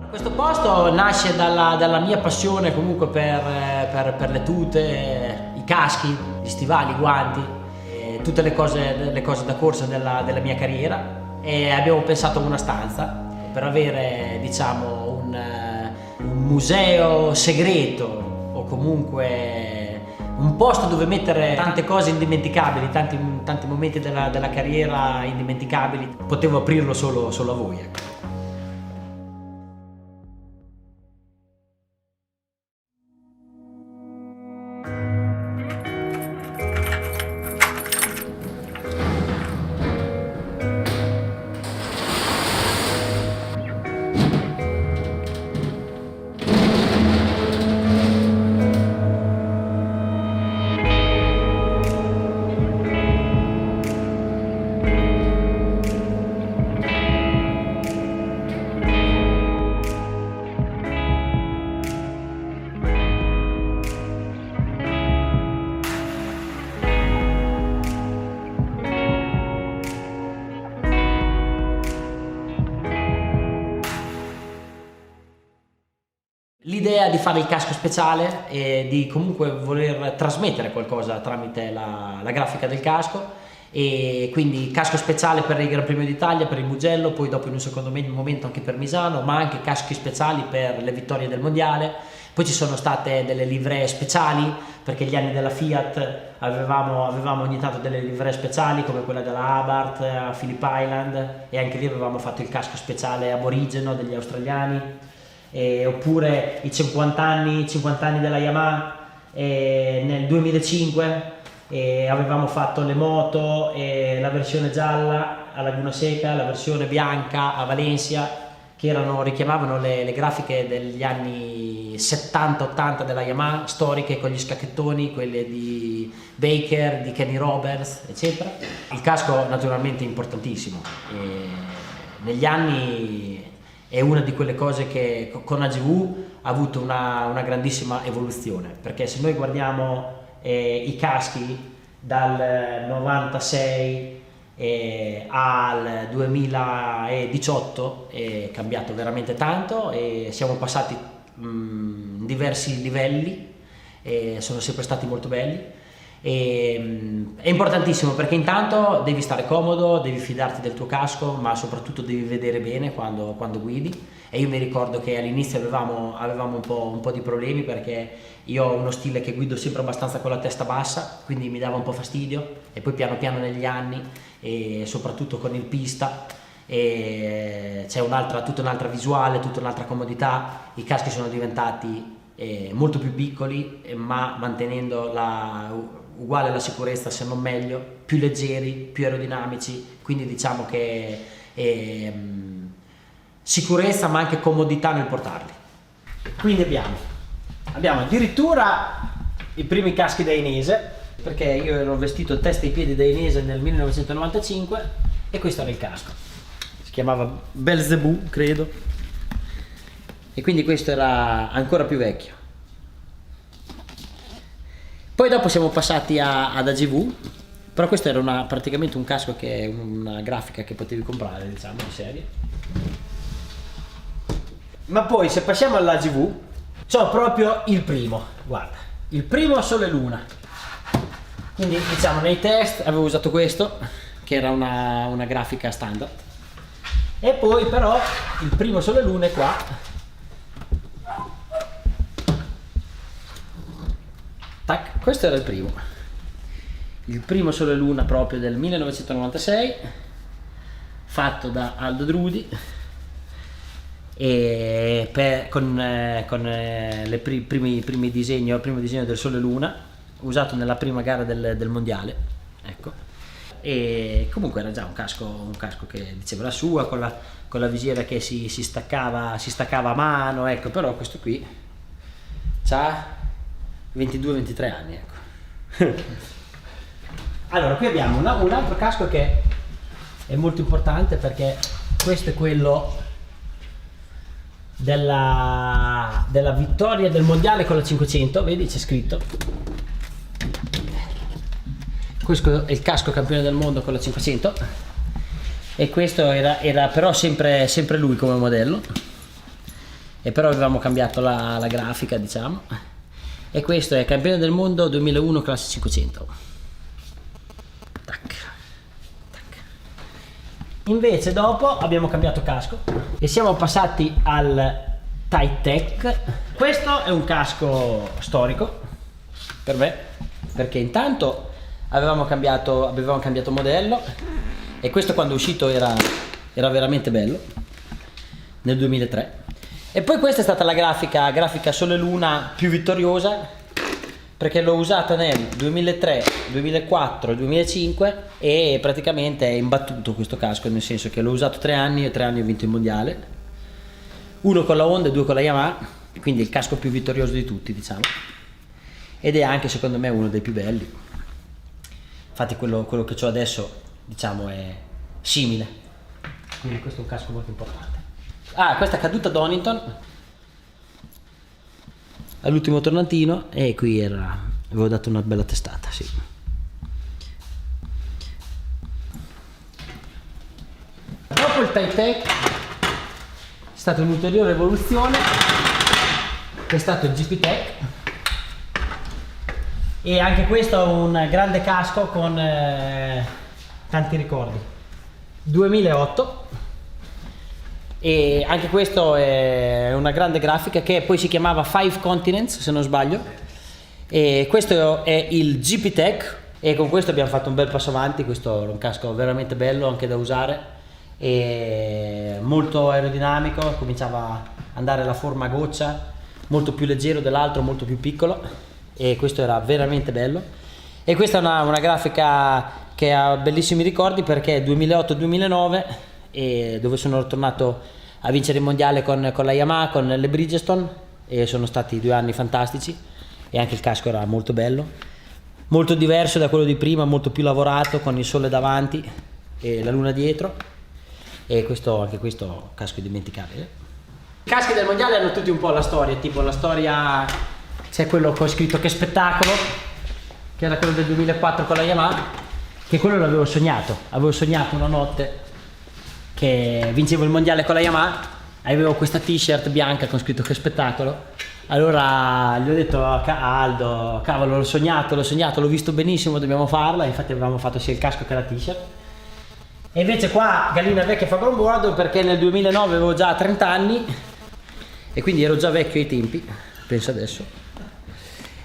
Questo posto nasce dalla mia passione comunque per le tute, i caschi, gli stivali, i guanti, tutte le cose da corsa della mia carriera, e abbiamo pensato a una stanza per avere, diciamo, un museo segreto, o comunque un posto dove mettere tante cose indimenticabili, tanti momenti della carriera indimenticabili. Potevo aprirlo solo a voi, ecco. L'idea di fare il casco speciale e di comunque voler trasmettere qualcosa tramite la grafica del casco, e quindi casco speciale per il Gran Premio d'Italia, per il Mugello, poi dopo in un secondo momento anche per Misano, ma anche caschi speciali per le vittorie del mondiale. Poi ci sono state delle livree speciali, perché gli anni della Fiat avevamo ogni tanto delle livree speciali come quella della Abarth a Phillip Island, e anche lì avevamo fatto il casco speciale aborigeno degli australiani. Oppure i 50 anni della Yamaha, nel 2005 avevamo fatto le moto, la versione gialla a Laguna Seca, la versione bianca a Valencia, che richiamavano le grafiche degli anni 70-80 della Yamaha, storiche, con gli scacchettoni, quelle di Baker, di Kenny Roberts, eccetera. Il casco naturalmente è importantissimo, negli anni è una di quelle cose che con AGV ha avuto una grandissima evoluzione, perché se noi guardiamo i caschi dal 96 al 2018 è cambiato veramente tanto, e siamo passati in diversi livelli, e sono sempre stati molto belli. È importantissimo perché intanto devi stare comodo, devi fidarti del tuo casco, ma soprattutto devi vedere bene quando guidi. E io mi ricordo che all'inizio avevamo un po' di problemi, perché io ho uno stile che guido sempre abbastanza con la testa bassa, quindi mi dava un po' fastidio, e poi piano piano negli anni, e soprattutto con il pista, c'è tutta un'altra visuale, tutta un'altra comodità. I caschi sono diventati molto più piccoli, ma mantenendo uguale la sicurezza, se non meglio, più leggeri, più aerodinamici, quindi diciamo che sicurezza ma anche comodità nel portarli. Quindi abbiamo addirittura i primi caschi da Dainese, perché io ero vestito testa e piedi da Dainese nel 1995, e questo era il casco, si chiamava Belzebù, credo, e quindi questo era ancora più vecchio. Poi dopo siamo passati ad AGV, però questo era praticamente un casco, che è una grafica che potevi comprare, diciamo, di serie. Ma poi se passiamo all'AGV, c'ho proprio il primo, guarda, il primo Sole Luna. Quindi diciamo nei test avevo usato questo, che era una grafica standard, e poi però il primo Sole Luna è qua. Tac, questo era il primo Sole Luna proprio del 1996, fatto da Aldo Drudi, e con il primo disegno del Sole Luna, usato nella prima gara del mondiale, ecco. E comunque era già un casco che diceva la sua, con la visiera che si staccava a mano, ecco. Però questo qui c'ha 22-23 anni, ecco. Allora, qui abbiamo un altro casco che è molto importante, perché questo è quello della vittoria del mondiale con la 500, vedi c'è scritto. Questo è il casco campione del mondo con la 500, e questo era però sempre lui come modello. e però avevamo cambiato la grafica, diciamo. E questo è campione del mondo 2001 classe 500. Tac, tac. Invece dopo abbiamo cambiato casco e siamo passati al Titec. Questo è un casco storico per me, perché intanto avevamo cambiato modello, e questo quando è uscito era veramente bello, nel 2003. E poi questa è stata la grafica Sole e Luna più vittoriosa, perché l'ho usata nel 2003, 2004 e 2005 e praticamente è imbattuto questo casco, nel senso che l'ho usato 3 anni e 3 anni ho vinto il mondiale, 1 con la Honda e 2 con la Yamaha, quindi il casco più vittorioso di tutti, diciamo, ed è anche secondo me uno dei più belli. Infatti quello che ho adesso, diciamo, è simile, quindi questo è un casco molto importante. Questa caduta Donington all'ultimo tornantino, e qui avevo dato una bella testata, sì. Dopo il Titec è stata un'ulteriore evoluzione, che è stato il GP Tech, e anche questo è un grande casco con tanti ricordi. 2008, e anche questo è una grande grafica che poi si chiamava Five Continents, se non sbaglio, e questo è il GP Tech, e con questo abbiamo fatto un bel passo avanti. Questo è un casco veramente bello anche da usare, e molto aerodinamico, cominciava a andare la forma a goccia, molto più leggero dell'altro, molto più piccolo, e questo era veramente bello. E questa è una grafica che ha bellissimi ricordi, perché è 2008-2009, e dove sono tornato a vincere il mondiale con la Yamaha, con le Bridgestone, e sono stati 2 anni fantastici, e anche il casco era molto bello, molto diverso da quello di prima, molto più lavorato, con il sole davanti e la luna dietro, e anche questo casco indimenticabile. I caschi del mondiale hanno tutti un po' la storia, tipo la storia, c'è quello con scritto Che spettacolo, che era quello del 2004 con la Yamaha, che quello l'avevo sognato una notte che vincevo il mondiale con la Yamaha, avevo questa t-shirt bianca con scritto Che spettacolo. Allora gli ho detto a Aldo, cavolo, l'ho sognato, l'ho visto benissimo, dobbiamo farla. Infatti avevamo fatto sia il casco che la t-shirt. E invece qua gallina vecchia fa buon brodo, perché nel 2009 avevo già 30 anni e quindi ero già vecchio ai tempi, penso adesso.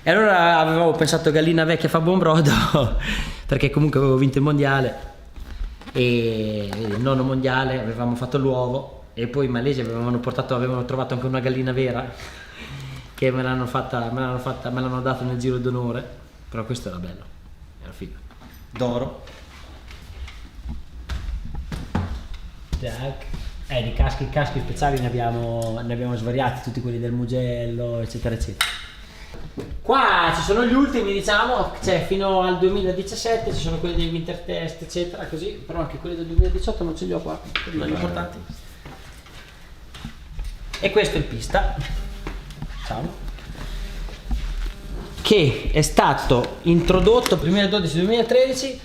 E allora avevo pensato gallina vecchia fa buon brodo perché comunque avevo vinto il mondiale, e il nono mondiale avevamo fatto l'uovo, e poi i malesi avevano trovato anche una gallina vera, che me l'hanno dato nel giro d'onore, però questo era bello, era figo, d'oro. Di caschi speciali ne abbiamo svariati, tutti quelli del Mugello, eccetera eccetera. Qua ci sono gli ultimi, diciamo, cioè fino al 2017 ci sono quelli dei Winter Test, eccetera, così, però anche quelli del 2018 non ce li ho qua, quelli importanti. E questo è il pista, diciamo, che è stato introdotto 2012-2013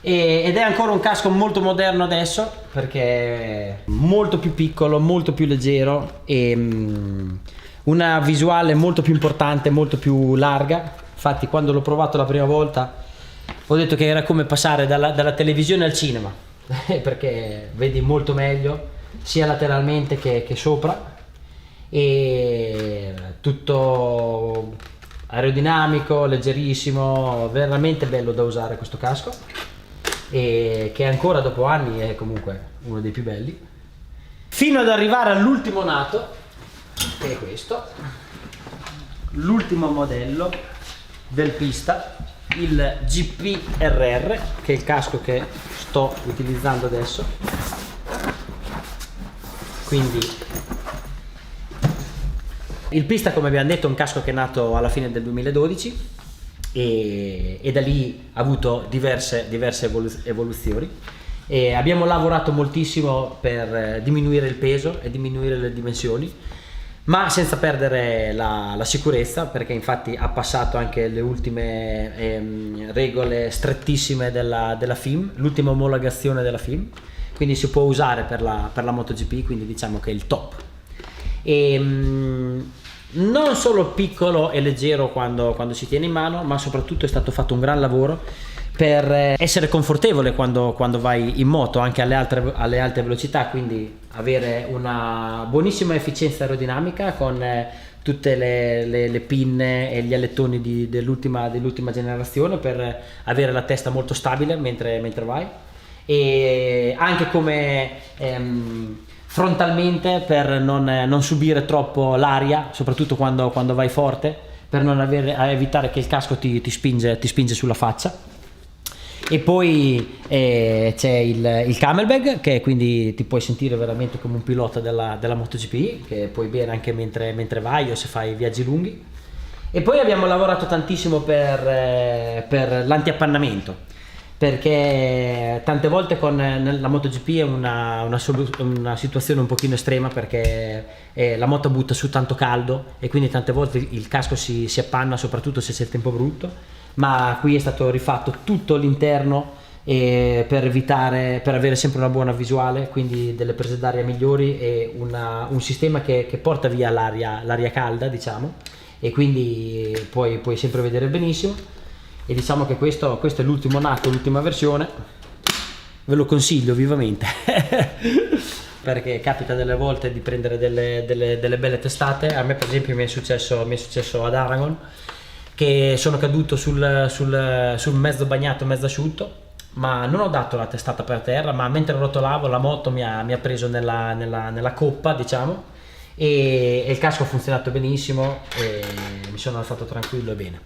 ed è ancora un casco molto moderno adesso, perché è molto più piccolo, molto più leggero, e una visuale molto più importante, molto più larga. Infatti quando l'ho provato la prima volta ho detto che era come passare dalla televisione al cinema perché vedi molto meglio sia lateralmente che sopra, e tutto aerodinamico, leggerissimo, veramente bello da usare questo casco, e che ancora dopo anni è comunque uno dei più belli, fino ad arrivare all'ultimo nato, che è questo, l'ultimo modello del pista, il GPRR, che è il casco che sto utilizzando adesso. Quindi il pista, come abbiamo detto, è un casco che è nato alla fine del 2012 e da lì ha avuto diverse evoluzioni, e abbiamo lavorato moltissimo per diminuire il peso e diminuire le dimensioni, ma senza perdere la sicurezza, perché infatti ha passato anche le ultime regole strettissime della FIM, l'ultima omologazione della FIM, quindi si può usare per la MotoGP, quindi diciamo che è il top. e non solo piccolo e leggero quando si tiene in mano, ma soprattutto è stato fatto un gran lavoro per essere confortevole quando vai in moto anche alle alte velocità, quindi avere una buonissima efficienza aerodinamica con tutte le pinne e gli alettoni dell'ultima generazione per avere la testa molto stabile mentre vai, e anche come frontalmente per non subire troppo l'aria, soprattutto quando vai forte, per evitare che il casco ti spinge sulla faccia. E poi c'è il Camelback, che quindi ti puoi sentire veramente come un pilota della MotoGP, che puoi bere anche mentre vai o se fai viaggi lunghi. E poi abbiamo lavorato tantissimo per l'antiappannamento, perché tante volte con la MotoGP è una situazione un pochino estrema, perché la moto butta su tanto caldo e quindi tante volte il casco si appanna, soprattutto se c'è il tempo brutto. Ma qui è stato rifatto tutto l'interno per avere sempre una buona visuale, quindi delle prese d'aria migliori e un sistema che porta via l'aria calda, diciamo, e quindi puoi sempre vedere benissimo. E diciamo che questo è l'ultimo nato, l'ultima versione, ve lo consiglio vivamente perché capita delle volte di prendere delle belle testate. A me per esempio mi è successo ad Aragon, che sono caduto sul mezzo bagnato, mezzo asciutto, ma non ho dato la testata per terra, ma mentre rotolavo la moto mi ha preso nella coppa, diciamo, e il casco ha funzionato benissimo e mi sono alzato tranquillo e bene.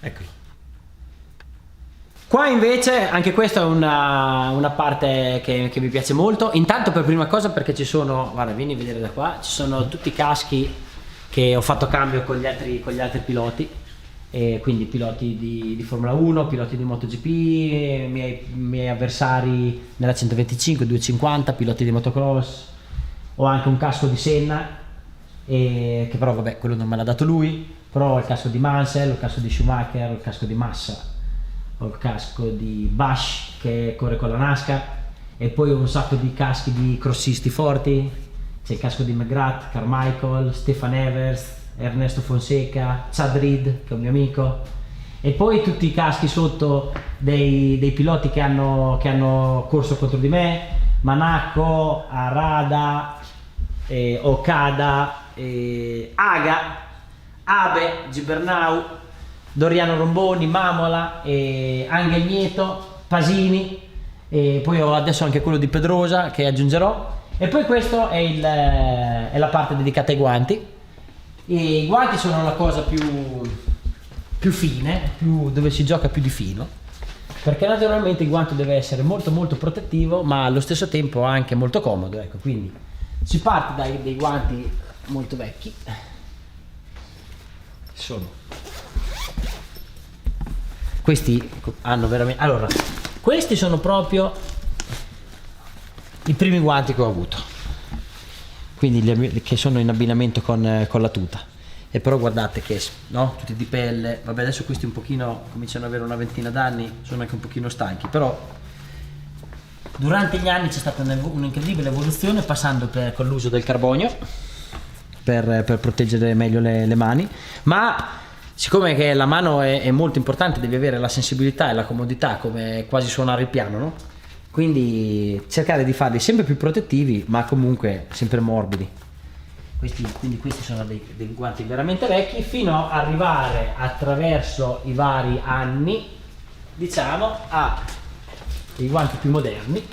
Eccolo. Qua invece anche questa è una parte che mi piace molto, intanto per prima cosa perché ci sono, guarda, vieni a vedere da qua, ci sono tutti i caschi che ho fatto cambio con gli altri piloti, quindi piloti di Formula 1, piloti di MotoGP, miei avversari nella 125, 250, piloti di motocross. Ho anche un casco di Senna, che però vabbè, quello non me l'ha dato lui, però ho il casco di Mansell, ho il casco di Schumacher, ho il casco di Massa, ho il casco di Busch che corre con la NASCAR, e poi ho un sacco di caschi di crossisti forti. C'è il casco di McGrath, Carmichael, Stefan Evers, Ernesto Fonseca, Chad Reed, che è un mio amico, e poi tutti i caschi sotto dei piloti che hanno corso contro di me: Manacco, Arada, Okada, Aga, Abe, Gibernau, Doriano Romboni, Mamola, Angel Nieto, Pasini, e poi ho adesso anche quello di Pedrosa che aggiungerò. E poi questo è la parte dedicata ai guanti. E i guanti sono la cosa più fine, dove si gioca più di filo, perché naturalmente il guanto deve essere molto molto protettivo, ma allo stesso tempo anche molto comodo, ecco. Quindi si parte dai guanti molto vecchi. Questi hanno veramente, allora, questi sono proprio i primi guanti che ho avuto, quindi che sono in abbinamento con la tuta. E però guardate che, no, tutti di pelle, vabbè, adesso questi un pochino cominciano ad avere una ventina d'anni, sono anche un pochino stanchi, però durante gli anni c'è stata un'incredibile evoluzione, passando con l'uso del carbonio per proteggere meglio le mani, ma siccome che la mano è molto importante, devi avere la sensibilità e la comodità, come quasi suonare il piano, no? Quindi cercare di farli sempre più protettivi, ma comunque sempre morbidi. Quindi questi sono dei guanti veramente vecchi, fino ad arrivare attraverso i vari anni, diciamo, ai guanti più moderni.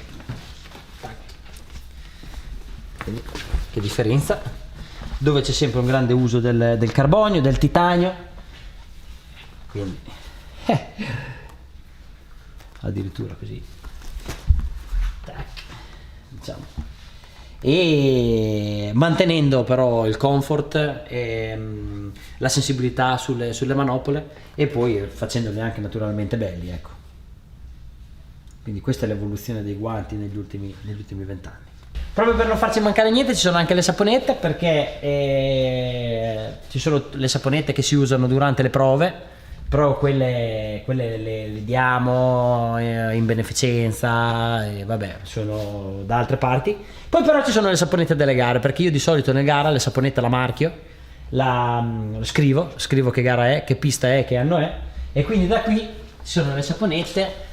Quindi, che differenza, dove c'è sempre un grande uso del carbonio, del titanio, quindi addirittura così, diciamo, e mantenendo però il comfort e la sensibilità sulle manopole, e poi facendoli anche naturalmente belli, ecco. Quindi questa è l'evoluzione dei guanti negli ultimi 20 anni. Proprio per non farci mancare niente ci sono anche le saponette, perché ci sono le saponette che si usano durante le prove però quelle le diamo in beneficenza e vabbè, sono da altre parti. Poi però ci sono le saponette delle gare, perché io di solito nel gara le saponette la marchio, scrivo che gara è, che pista è, che anno è, e quindi da qui ci sono le saponette.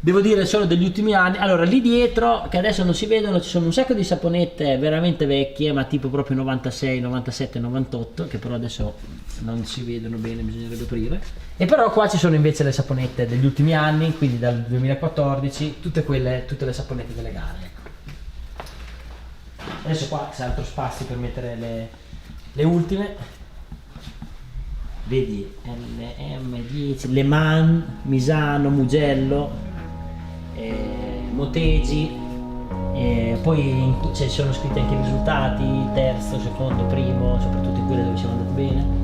Devo dire sono degli ultimi anni. Allora lì dietro, che adesso non si vedono, ci sono un sacco di saponette veramente vecchie, ma tipo proprio 96, 97, 98, che però adesso non si vedono bene, bisognerebbe aprire. E però qua ci sono invece le saponette degli ultimi anni, quindi dal 2014, tutte le saponette delle gare, ecco. Adesso qua c'è altro spazio per mettere le ultime. Vedi, LM10, Le Mans, Misano, Mugello, Motegi, poi ci sono scritti anche i risultati, terzo, secondo, primo, soprattutto in quelle dove siamo andati bene.